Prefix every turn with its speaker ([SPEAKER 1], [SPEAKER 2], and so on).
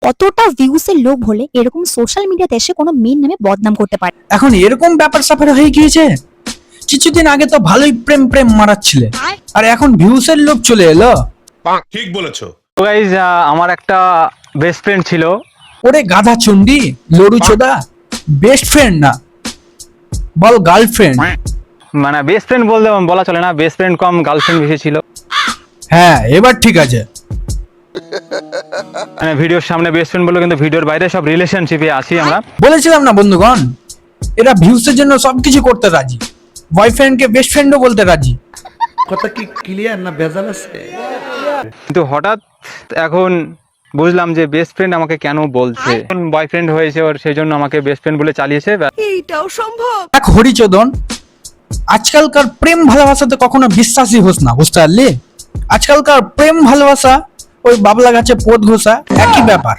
[SPEAKER 1] কতটা ভিউসের লোভ হলে এরকম সোশ্যাল মিডিয়াতে এসে কোনো মেয়ের নামে বদনাম করতে পারে?
[SPEAKER 2] এখন এরকম ব্যাপার স্যাপার হয়ে গিয়েছে। কিছুদিন আগে তো ভালোই প্রেম প্রেম মারাচ্ছিলে, আর এখন ভিউসের লোভ চলে এলো।
[SPEAKER 3] ঠিক বলেছো।
[SPEAKER 4] তো গাইজ আমার একটা বেস্ট ফ্রেন্ড ছিল।
[SPEAKER 2] ওরে গাধা চন্ডি লড়ু চোদা, বেস্ট ফ্রেন্ড না, বল গার্লফ্রেন্ড।
[SPEAKER 4] মানে বেস্ট ফ্রেন্ড বলা চলে না, বেস্ট ফ্রেন্ড কম গার্লফ্রেন্ড বেশি ছিল।
[SPEAKER 2] হ্যাঁ এবার ঠিক আছে।
[SPEAKER 4] মানে ভিডিওর সামনে বেস্ট ফ্রেন্ড বললো, কিন্তু ভিডিওর বাইরে সব রিলেশনশিপে আছি আমরা।
[SPEAKER 2] বলেছিলাম না বন্ধুগণ, এরা ভিউসের জন্য সবকিছু করতে রাজি, বয়ফ্রেন্ডকে বেস্ট ফ্রেন্ডও বলতে রাজি।
[SPEAKER 5] কথা কি ক্লিয়ার না ভেজাল আছে?
[SPEAKER 4] কিন্তু হঠাৎ এখন বুঝলাম যে বেস্ট ফ্রেন্ড আমাকে কেন বলছে। বয়ফ্রেন্ড হয়েছে ওর, সেই জন্য আমাকে বেস্ট ফ্রেন্ড বলে চালিয়েছে।
[SPEAKER 2] এক হরিচোদন, আজকালকার প্রেম ভালোবাসাতে কখনো বিশ্বাসই হোস না, বুঝতে পারলি? আজকালকার প্রেম ভালোবাসা ওই বাবলা গাছে পোদ ঘোষা, একই ব্যাপার।